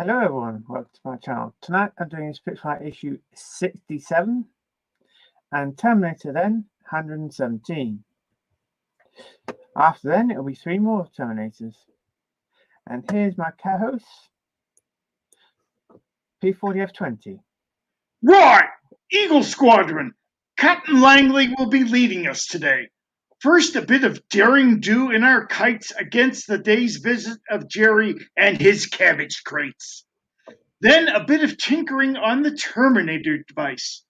Hello everyone, welcome to my channel. Tonight I'm doing Spitfire issue 67 and Terminator then 117. After then it'll be 3 more Terminators. And here's my co-host, P40F20. Right! Eagle Squadron! Captain Langley will be leading us today. First, a bit of daring do in our kites against the day's visit of Jerry and his cabbage crates. Then a bit of tinkering on the Terminator device.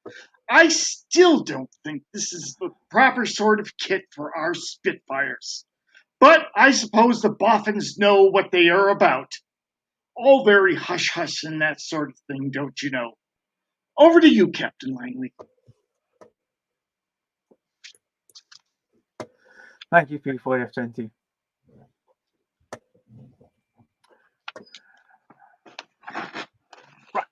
I still don't think this is the proper sort of kit for our Spitfires. But I suppose the boffins know what they are about. All very hush-hush and that sort of thing, don't you know? Over to you, Captain Langley. Thank you, P40F20. Right.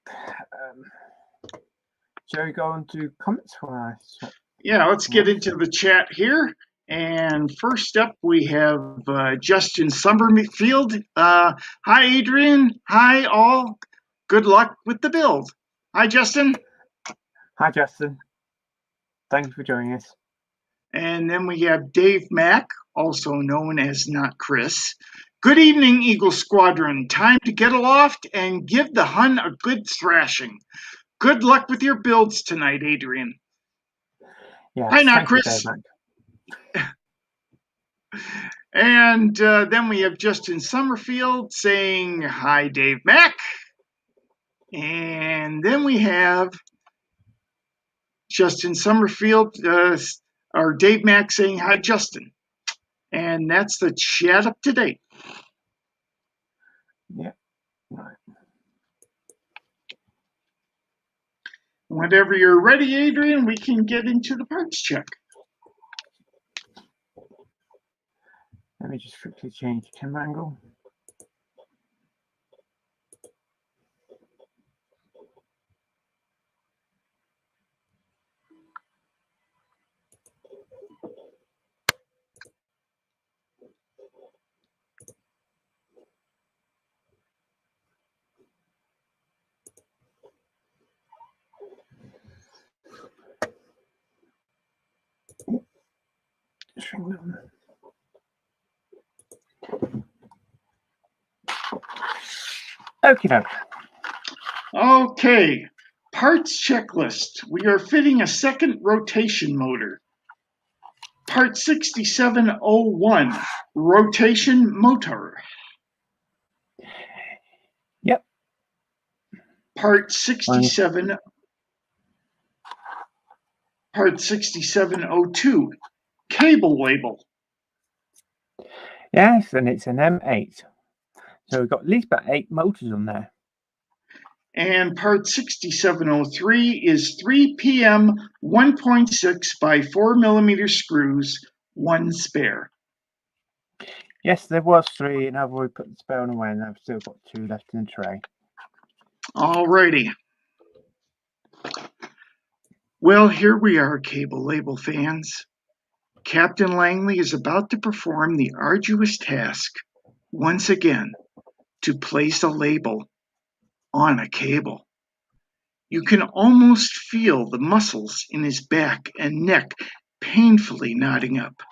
Shall we go on to comments for us? Yeah, let's get into the chat here. And first up, we have Justin Summerfield. Hi, Adrian. Hi, all. Good luck with the build. Hi, Justin. Hi, Justin. Thank you for joining us. And then we have Dave Mack, also known as Not Chris. Good evening, Eagle Squadron. Time to get aloft and give the Hun a good thrashing. Good luck with your builds tonight, Adrian. Yes, Hi, Not Chris. And then we have Justin Summerfield saying, hi, Dave Mack. And then we have Justin Summerfield, or Dave Mack saying, hi, Justin. And that's the chat up to date. Yeah. Right. Whenever you're ready, Adrian, we can get into the parts check. Let me just quickly change camera angle. Shrink them. Okay. Okay, parts checklist. We are fitting a second rotation motor. Part 6701, rotation motor. Yep. Part 6702, cable label. Yes, and it's an M8. So we've got at least about 8 motors on there. And part 6703 is 3 PM 1.6 by 4mm screws, 1 spare. Yes, there was 3, and I've already put the spare one away, and I've still got 2 left in the tray. Alrighty. Well, here we are, cable label fans. Captain Langley is about to perform the arduous task, once again, to place a label on a cable. You can almost feel the muscles in his back and neck painfully knotting up.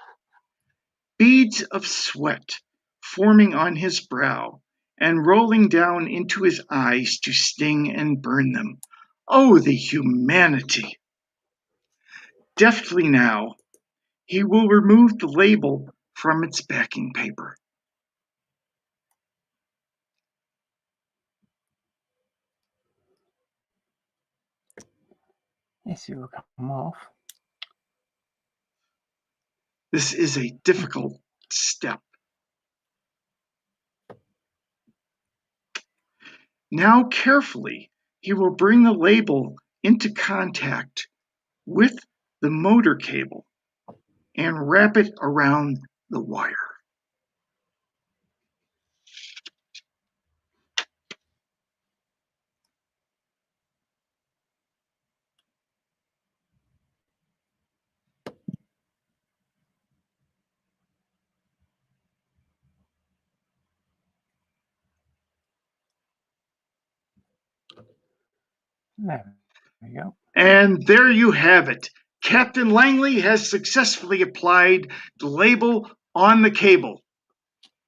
Beads of sweat forming on his brow and rolling down into his eyes to sting and burn them. Oh, the humanity! Deftly now, he will remove the label from its backing paper. Yes, it will come off. This is a difficult step. Now carefully, he will bring the label into contact with the motor cable and wrap it around the wire. There we go. And there you have it. Captain Langley has successfully applied the label on the cable.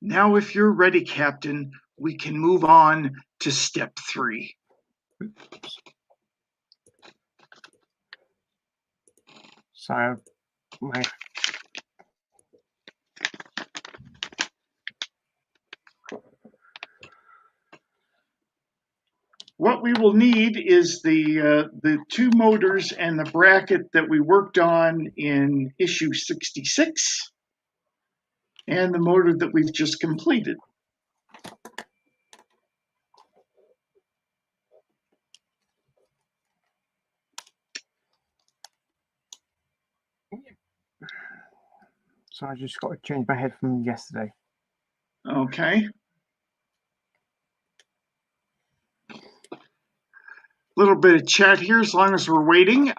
Now, if you're ready, Captain, we can move on to step 3. So, my What we will need is the 2 motors and the bracket that we worked on in issue 66, and the motor that we've just completed. So I just got to change my head from yesterday. Okay. Little bit of chat here as long as we're waiting.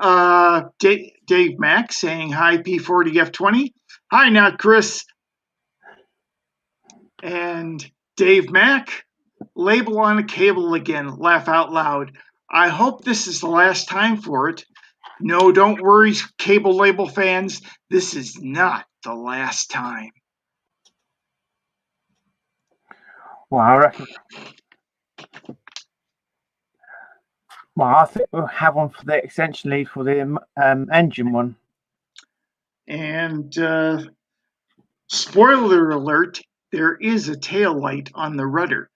Dave Mack saying hi, P40F20. Hi, not Chris. And Dave Mack, label on a cable again, laugh out loud. I hope this is the last time for it. No, don't worry, cable label fans. This is not the last time. Well, I reckon. Well, I think we'll have one for the extension lead for the engine one. And spoiler alert, there is a tail light on the rudder.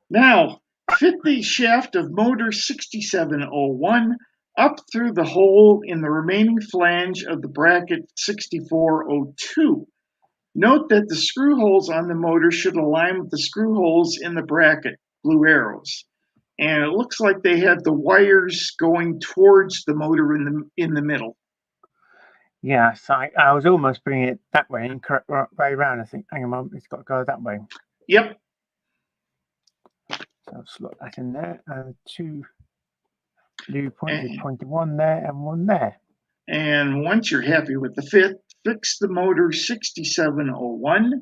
Now, fit the shaft of motor 6701 up through the hole in the remaining flange of the bracket 6402. Note that the screw holes on the motor should align with the screw holes in the bracket, blue arrows. And it looks like they have the wires going towards the motor in the middle. Yeah, so I was almost bringing it that way and correct way around. I think, hang on, it's got to go that way. Yep. So I'll slot that in there, and 2 blue pointed, one there and one there. And once you're happy with the fit, fix the motor 6701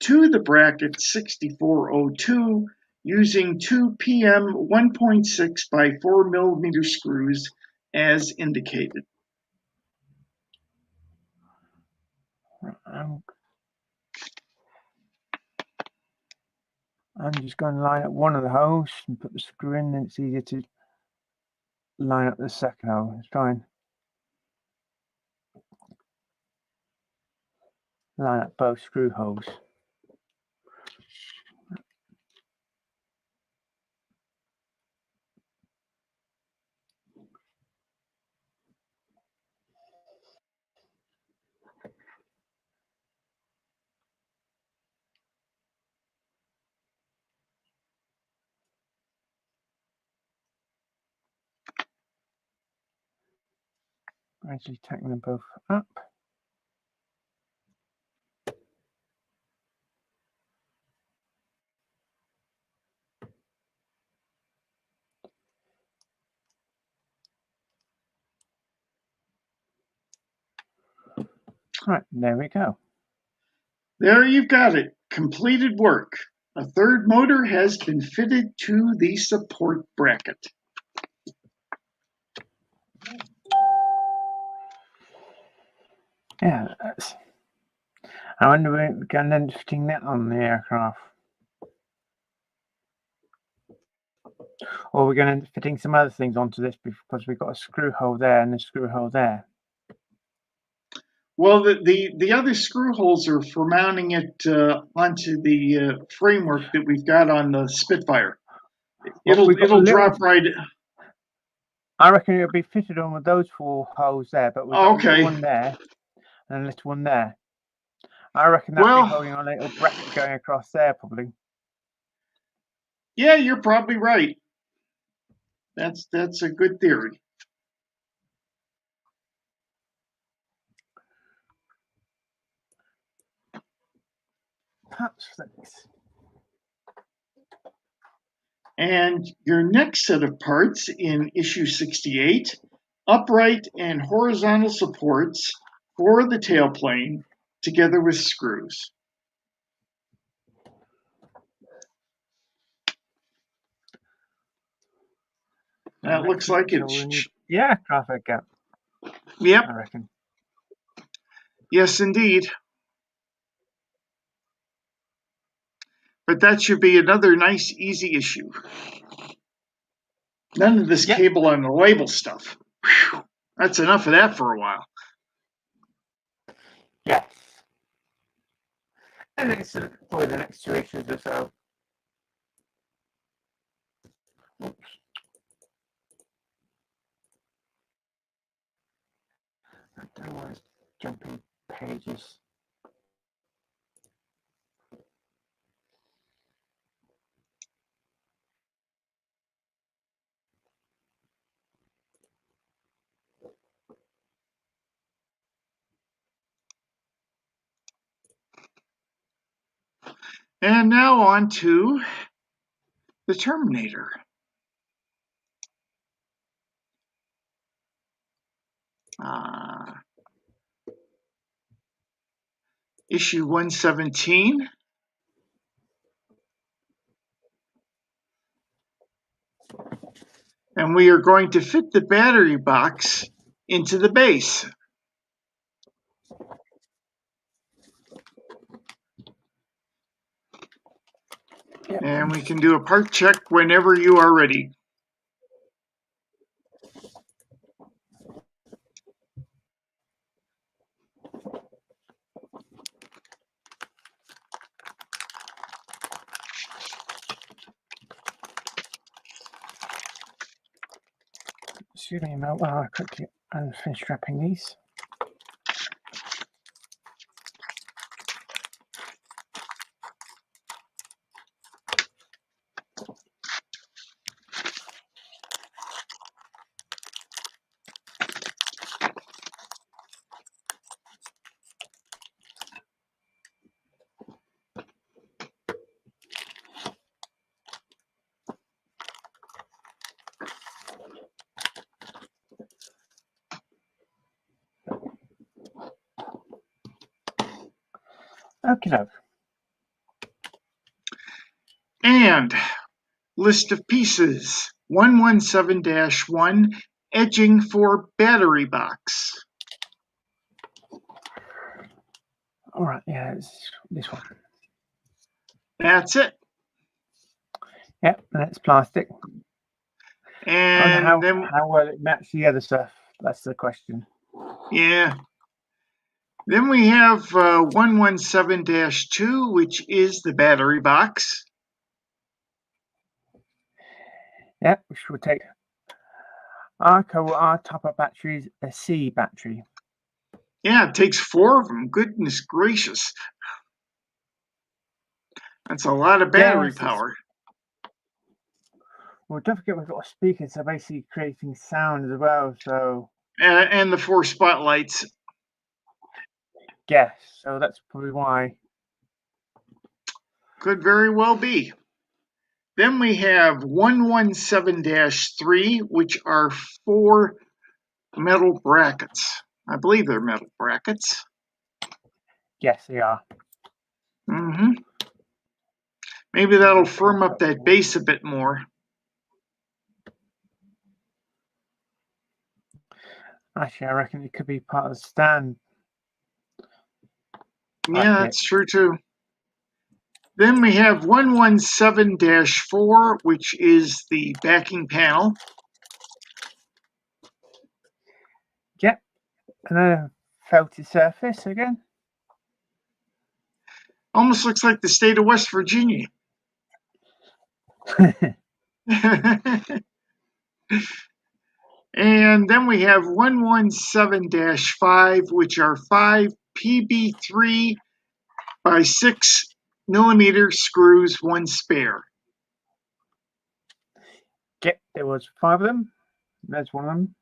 to the bracket 6402 using 2 PM 1.6 by 4 millimeter screws as indicated. I'm just going to line up one of the holes and put the screw in, and it's easier to line up the second hole. Let's try and line up both screw holes. Gradually tackling them both up. Right, there we go. There you've got it, completed work. A third motor has been fitted to the support bracket. Yeah, I wonder when we're going to end up fitting that on the aircraft. Or we're going to end up fitting some other things onto this because we've got a screw hole there and a screw hole there. Well, the other screw holes are for mounting it onto the framework that we've got on the Spitfire. It'll drop right. I reckon it'll be fitted on with those 4 holes there, but we've got one there and a little one there. I reckon that'll be holding on a little bracket going across there, probably. Yeah, you're probably right. That's a good theory. And your next set of parts in issue 68, upright and horizontal supports for the tailplane together with screws. That looks like it. Yeah, traffic gap. Yep. I reckon. Yes, indeed. But that should be another nice, easy issue. None of this cable on the label stuff. Whew. That's enough of that for a while. Yes. And it's for the next 2 issues or so. Oops. I don't want to jump in pages. And now on to the Terminator. Issue 117. And we are going to fit the battery box into the base. Yep. And we can do a part check whenever you are ready. Excuse me a moment while I quickly finish wrapping these. Okay, no. And list of pieces 117-1 edging for battery box. All right, yeah, it's this one. That's it. Yep, and it's plastic. And how will it match the other stuff? That's the question. Yeah. Then we have 117-2, which is the battery box. Yep, which will take our top-up battery is a C battery. Yeah, it takes 4 of them. Goodness gracious. That's a lot of battery power. Well, don't forget we've got speakers, so basically creating sound as well. So and the 4 spotlights. Yes, so that's probably why. Could very well be. Then we have 117-3, which are 4 metal brackets. I believe they're metal brackets. Yes, they are. Mm-hmm. Maybe that'll firm up that base a bit more. Actually, I reckon it could be part of the stand. Yeah, that's true too. Then we have 117-4, which is the backing panel. Yep, another felted surface again. Almost looks like the state of West Virginia. And then we have 117-5, which are 5 PB3 by 6 millimeter screws, 1 spare. Yep, there was 5 of them. There's one of them.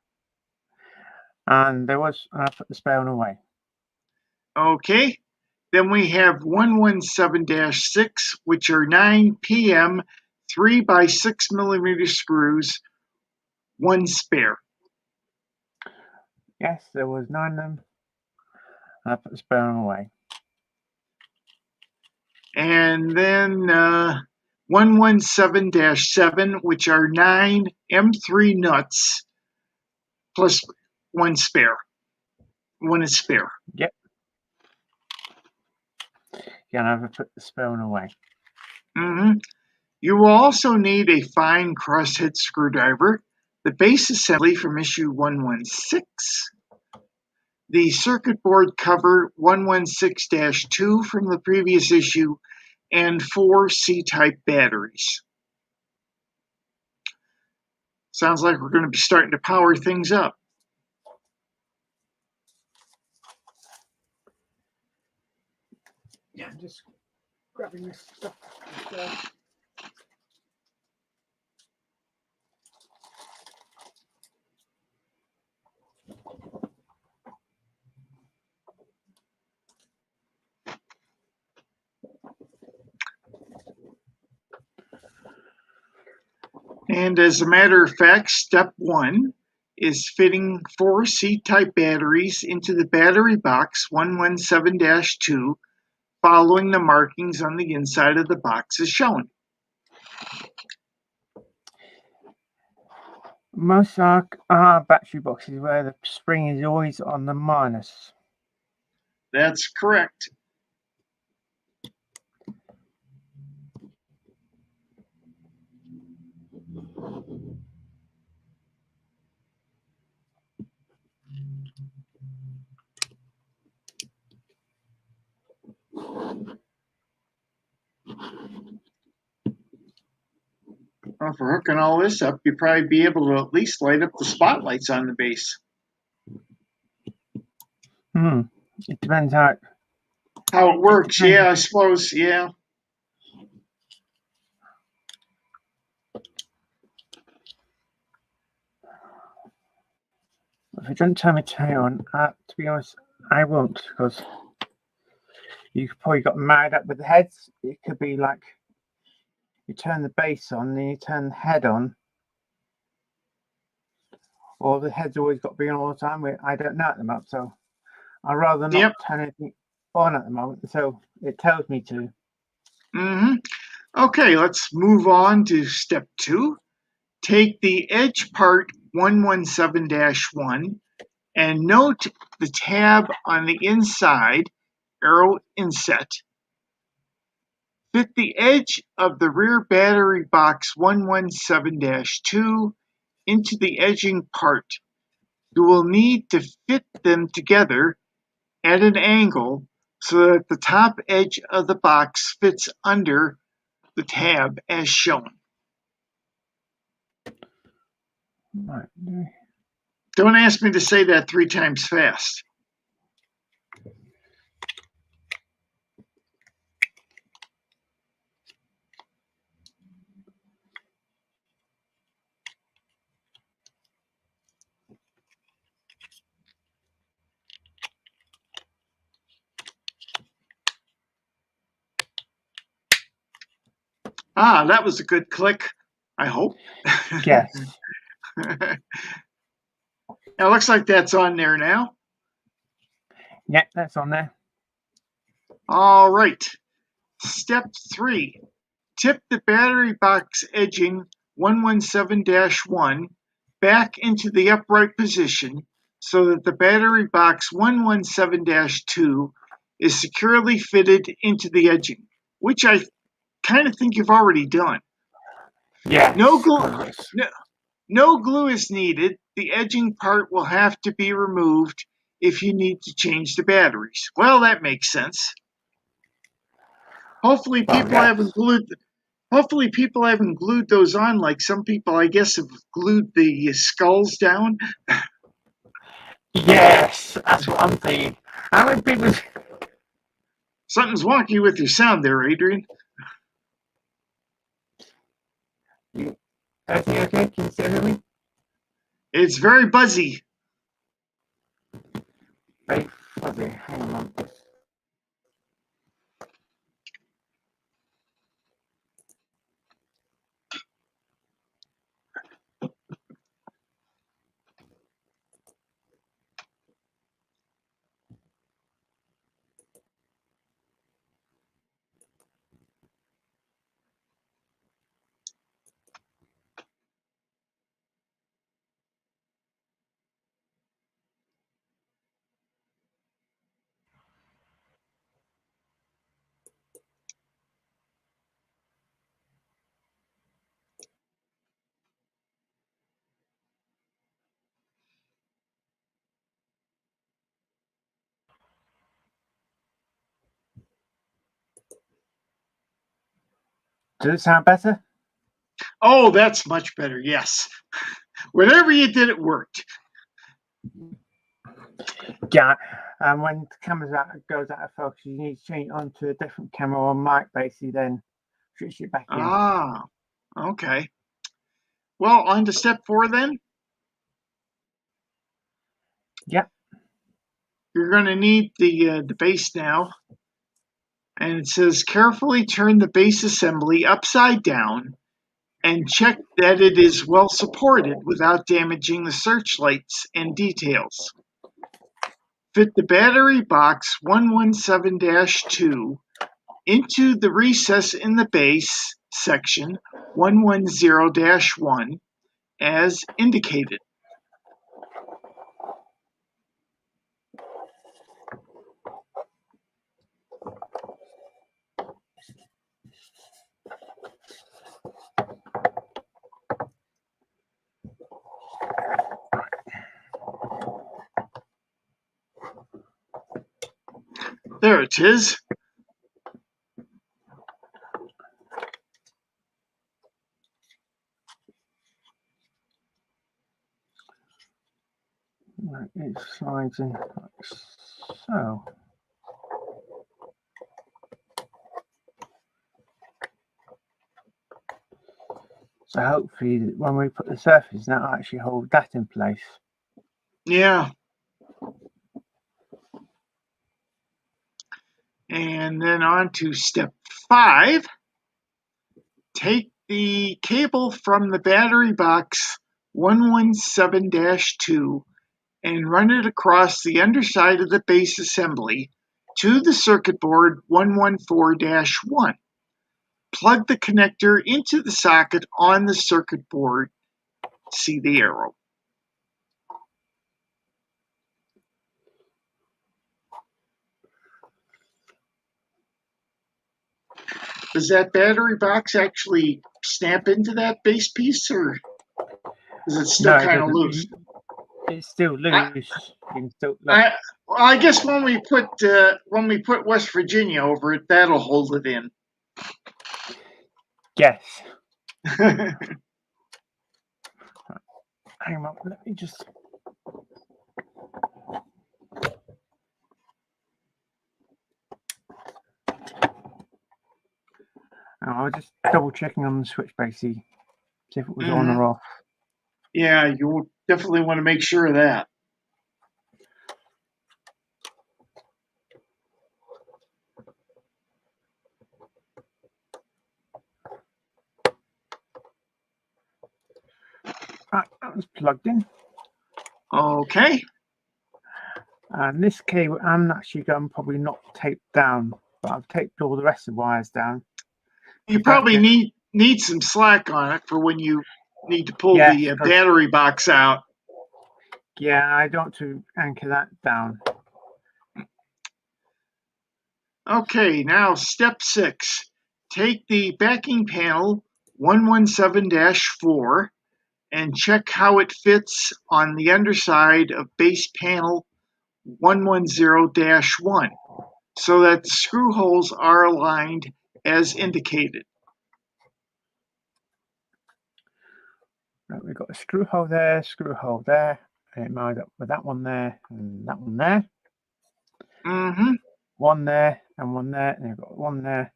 And there was, I put the spare one away. Okay. Then we have 117-6, which are 9 PM 3 by 6 millimeter screws, 1 spare. Yes, there was 9 of them. And I put the spare one away. And then 117-7, which are 9 M3 nuts plus one spare. One is spare. Yep. Yeah, and I've put the spare one away. You will also need a fine crosshead screwdriver, the base assembly from issue 116, the circuit board cover 116-2 from the previous issue, and 4 C-type batteries. Sounds like we're going to be starting to power things up. Yeah, I'm just grabbing this stuff. And as a matter of fact, step 1 is fitting 4 C-type batteries into the battery box 117-2, following the markings on the inside of the box as shown. Most are battery boxes where the spring is always on the minus. That's correct. Well, for hooking all this up, you'd probably be able to at least light up the spotlights on the base. It depends how it works. Yeah, I suppose. Yeah. If you don't turn me on, to be honest, I won't, because you probably got married up with the heads. It could be like you turn the base on, then you turn the head on, or the head's always got to be on all the time. I don't know at the moment, so I'd rather not turn anything on at the moment, so it tells me to. Okay, let's move on to step 2. Take the edge part 117-1 and note the tab on the inside, arrow inset. Fit the edge of the rear battery box 117-2 into the edging part. You will need to fit them together at an angle so that the top edge of the box fits under the tab as shown. Right. Don't ask me to say that 3 times fast. That was a good click, I hope. Yes. It looks like that's on there now. Yeah, that's on there. All right. Step 3. Tip the battery box edging 117-1 back into the upright position so that the battery box 117-2 is securely fitted into the edging, which I kind of think you've already done. Yeah. No glue is needed. The edging part will have to be removed if you need to change the batteries. Well, that makes sense. Hopefully people haven't glued those on like some people, I guess, have glued the skulls down. Yes, that's what I'm thinking. How many people? Something's wonky with your sound there, Adrian. Everything okay? Can you still hear me? It's very buzzy. Very fuzzy. Hang on. Does it sound better? Oh, that's much better. Yes. Whatever you did, it worked. Yeah. And when the camera goes out of focus, you need to change it onto a different camera or mic, basically, then switch it back in. Ah, okay. Well, on to step 4 then. Yep. You're going to need the base now. And it says carefully turn the base assembly upside down and check that it is well supported without damaging the searchlights and details. Fit the battery box 117-2 into the recess in the base section 110-1 as indicated. There it is. Right, it slides in like so. So hopefully when we put the surface, that'll actually hold that in place. Yeah. And then on to step 5. Take the cable from the battery box 117-2 and run it across the underside of the base assembly to the circuit board 114-1. Plug the connector into the socket on the circuit board. See the arrow. Does that battery box actually snap into that base piece, or is it still kind of loose? It's still loose. You can still look. Well, I guess when we put West Virginia over it, that'll hold it in. Yes. Hang on, let me just. I was just double checking on the switch, basically, see if it was on or off. Yeah, you definitely want to make sure of that. Right, that was plugged in. Okay. And this cable, I'm actually going to probably not tape down, but I've taped all the rest of the wires down. You probably need some slack on it for when you need to pull the battery box out. Yeah, I don't want to anchor that down. Okay, now step 6. Take the backing panel 117-4 and check how it fits on the underside of base panel 110-1 so that the screw holes are aligned as indicated. Right, we've got a screw hole there, and it lines up with that one there and that one there. One there, and we've got one there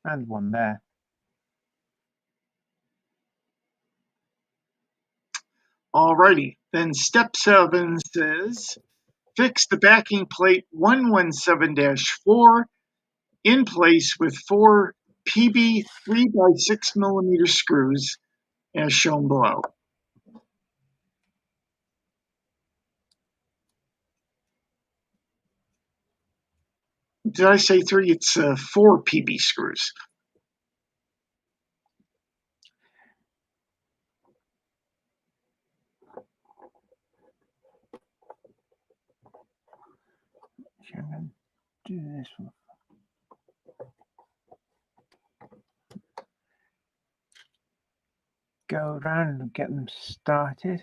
and one there. Alrighty, then step 7 says fix the backing plate 117-4 in place with 4 PB 3x6mm screws as shown below. Did I say 3? It's 4 PB screws. I'm going to do this one. Go around and get them started.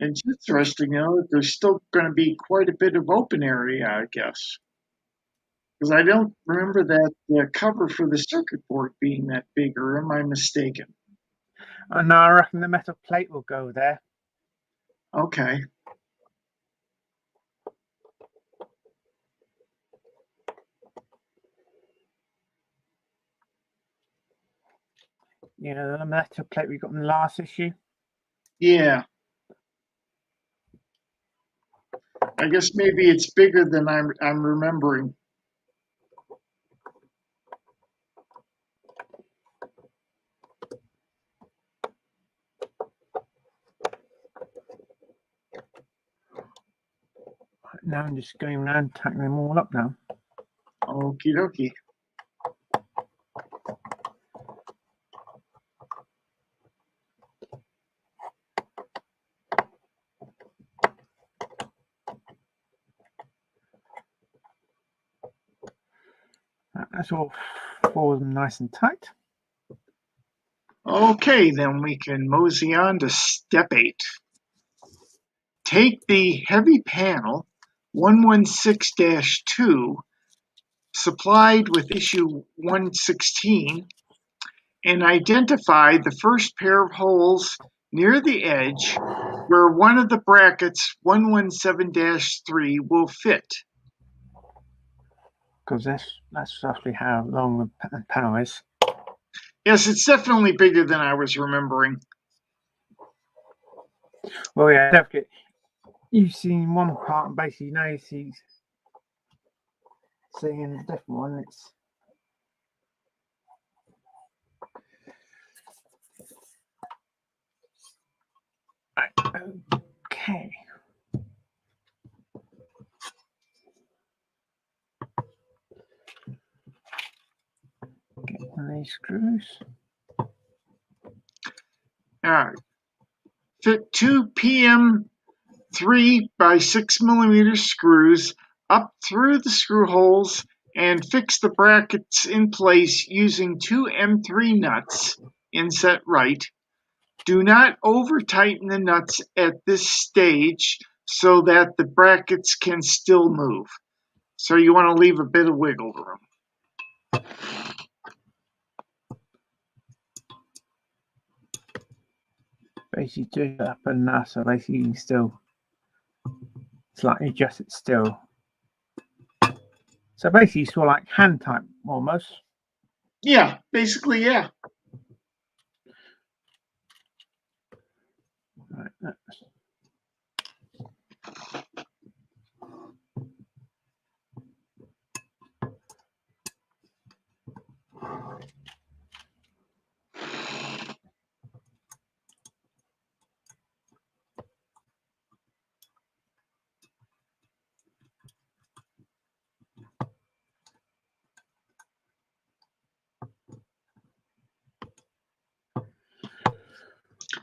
It's interesting, that there's still going to be quite a bit of open area, I guess. Because I don't remember that the cover for the circuit board being that big, or am I mistaken? And I reckon the metal plate will go there. Okay. You know, the metal plate we got in the last issue. Yeah. I guess maybe it's bigger than I'm remembering. Now I'm just going around tacking them all up now. Okie dokie. That's all 4 of them nice and tight. Okay, then we can mosey on to step 8. Take the heavy panel 116-2 supplied with issue 116 and identify the first pair of holes near the edge where one of the brackets 117-3 will fit. Because that's roughly how long the panel is. Yes, it's definitely bigger than I was remembering. Well, yeah, definitely. You've seen one part, and basically now you see seeing a different one. It's okay. Get one of these screws. All right. Fit 2 PM 3 by 6 millimeter screws up through the screw holes and fix the brackets in place using 2 M3 nuts, inset right. Do not over tighten the nuts at this stage so that the brackets can still move. So you want to leave a bit of wiggle room. Basically, do it up and down, so basically you can still slightly adjust it still. So basically, it's sort of like hand type almost. Yeah, basically, yeah. Right,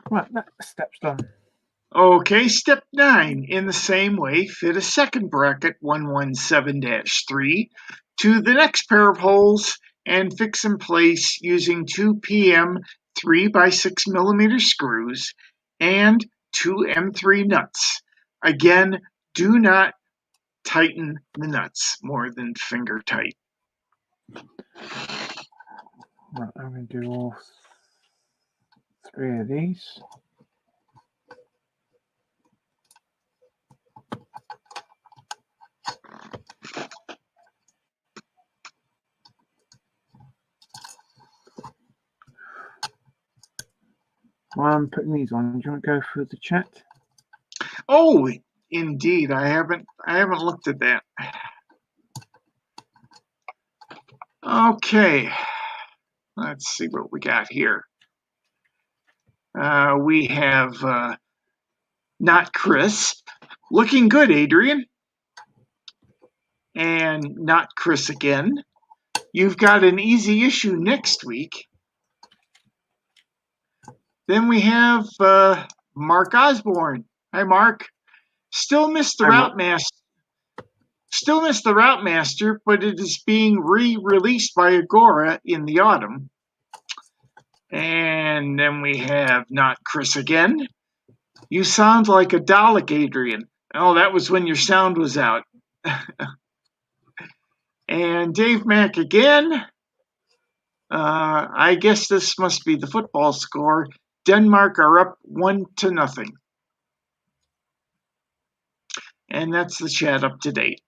right, that step's done. Okay, step 9. In the same way, fit a second bracket 117-3 to the next pair of holes and fix in place using 2 PM 3 by 6 millimeter screws and 2 M3 nuts. Again, do not tighten the nuts more than finger tight. Right, I'm going to do all 3 of these. While I'm putting these on, do you want to go through the chat? Oh, indeed, I haven't looked at that. Okay, let's see what we got here. We have Not Chris. Looking good, Adrian. And Not Chris again. You've got an easy issue next week. Then we have Mark Osborne. Hi, Mark. Still missed the Route Master. Still missed the Route Master, but it is being re-released by Agora in the autumn. And then we have Not Chris again. You sound like a Dalek, Adrian. Oh, that was when your sound was out. And Dave Mack again. I guess this must be the football score. Denmark are up 1-0. And that's the chat up to date.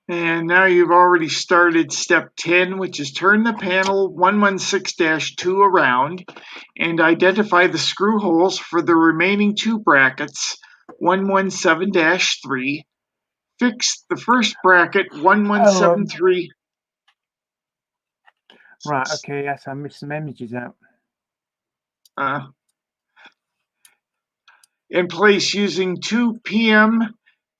And now you've already started step 10, which is turn the panel 116-2 around and identify the screw holes for the remaining two brackets, 117-3. Fix the first bracket, 1173. Right, okay, yes, I missed some images out. In place using two PM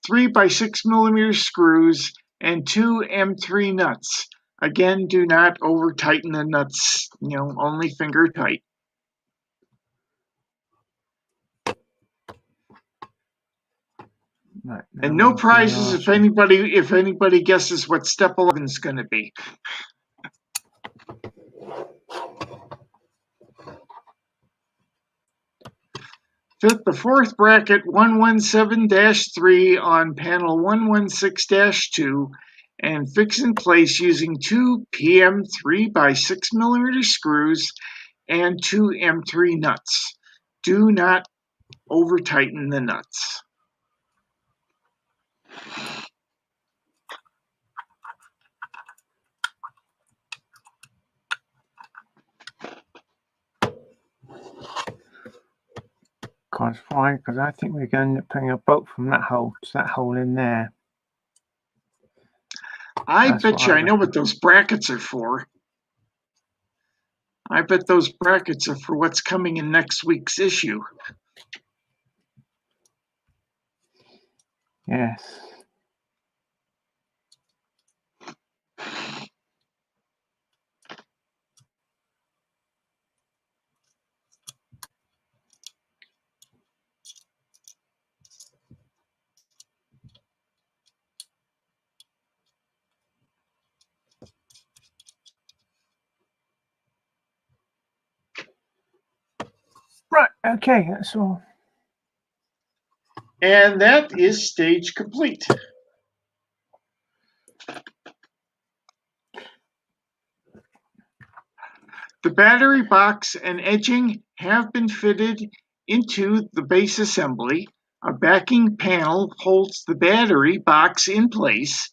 3x6mm screws and two M3 nuts. Again, do not over tighten the nuts, only finger tight. Right, and no prizes if anybody guesses what step 11 is going to be. Fit the fourth bracket 117-3 on panel 116-2 and fix in place using two PM 3x6mm screws and two M3 nuts. Do not over tighten the nuts. Can't find, because I think we're going to putting a bolt from that hole to that hole in there. I bet you I know what those brackets are for. I bet those brackets are for what's coming in next week's issue. Yes. Right, okay, that's all. And that is stage complete. The battery box and edging have been fitted into the base assembly. A backing panel holds the battery box in place.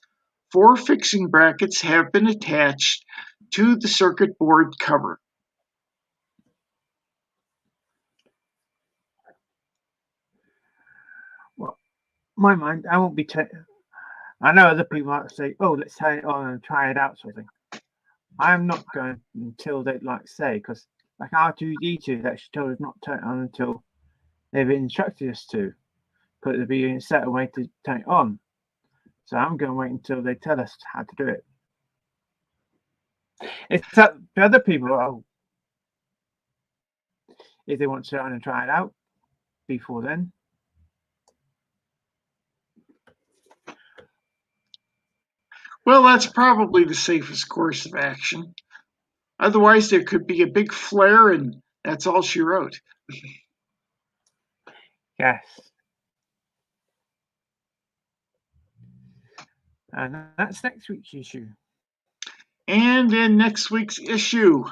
4 fixing brackets have been attached to the circuit board cover. Well, my mind, I won't be. I know other people might say, "Oh, let's tie it on and try it out," sort of thing. I'm not going until they say, because like R2D2, that she told us not to turn it on until they've instructed us to, because there'll be a set way to turn it on. So I'm going to wait until they tell us how to do it. It's that the other people, if they want to turn it on and try it out before then. Well, that's probably the safest course of action. Otherwise, there could be a big flare, and that's all she wrote. Yes. And that's next week's issue. And in next week's issue,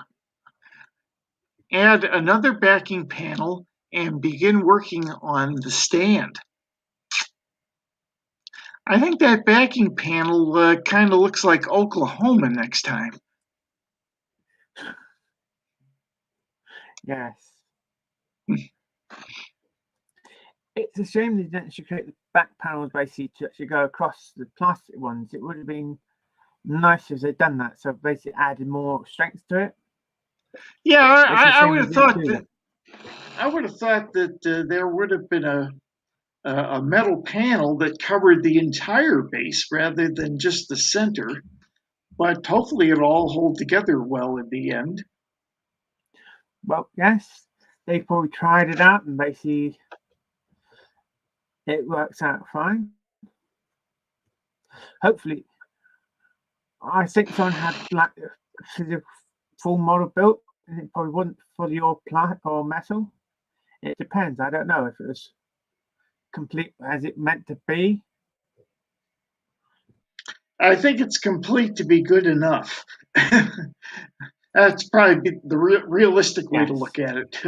add another backing panel and begin working on the stand. I think that backing panel kind of looks like Oklahoma next time. Yes. It's a shame they didn't actually create the back panels basically to actually go across the plastic ones. It would have been nice if they'd done that. So basically added more strength to it. Yeah, I would have thought that. I would have thought that there would have been a metal panel that covered the entire base rather than just the center. but hopefully it'll all hold together well in the end. Well, yes, they probably tried it out and basically it works out fine. Hopefully, I think someone had like the full model built, and it probably wasn't fully all plastic or metal. It depends. I don't know if it was complete as it meant to be. I think it's complete to be good enough. That's probably the realistic way to look at it.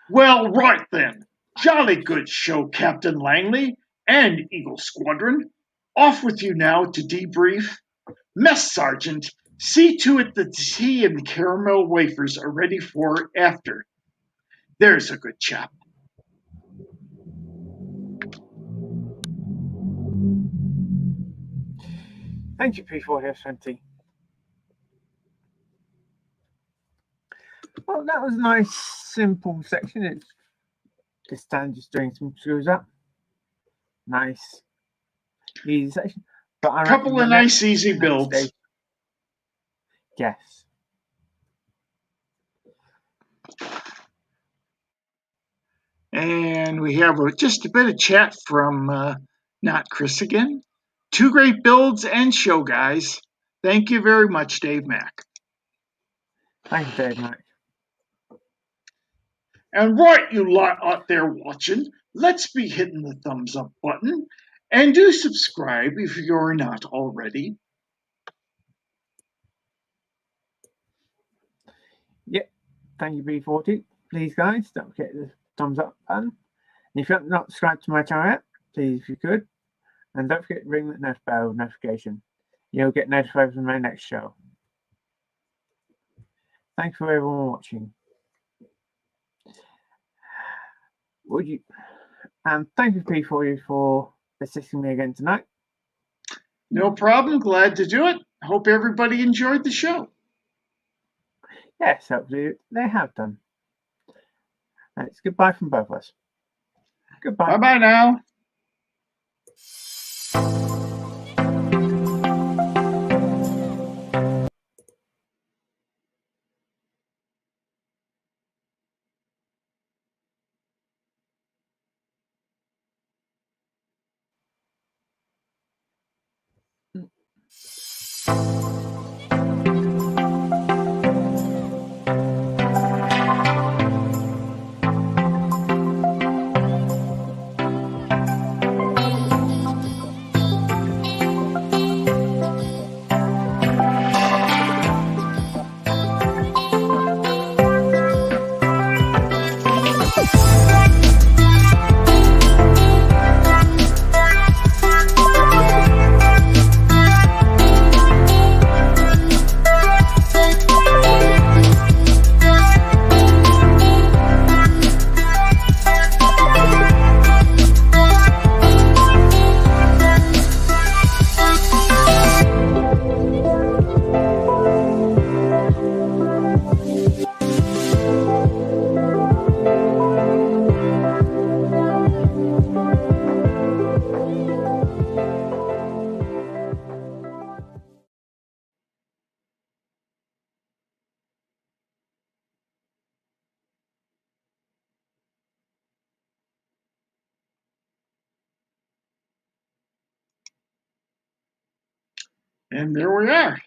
Well, right then. Jolly good show, Captain Langley and Eagle Squadron. Off with you now to debrief. Mess Sergeant, see to it that the tea and the caramel wafers are ready for after. There's a good chap. Thank you, P420. Well, that was a nice, simple section. It's just Stan just doing some screws up. Nice, easy section. But I couple of nice, easy builds. Yes. And we have just a bit of chat from not Chris again. 2 great builds and show, guys. Thank you very much, Dave Mack. Thank you, Dave Mack. And right, you lot out there watching, let's be hitting the thumbs up button. And do subscribe if you're not already. Yep. Thank you, B40. Please, guys, don't forget the thumbs up button. And if you're not subscribed to my channel yet, please, if you could. And don't forget to ring that bell notification. You'll get notified from my next show. Thanks for everyone watching. And thank you, P40, for assisting me again tonight. No problem. Glad to do it. Hope everybody enjoyed the show. Yes, hopefully they have done. And it's goodbye from both of us. Goodbye. Bye-bye now. And there we are.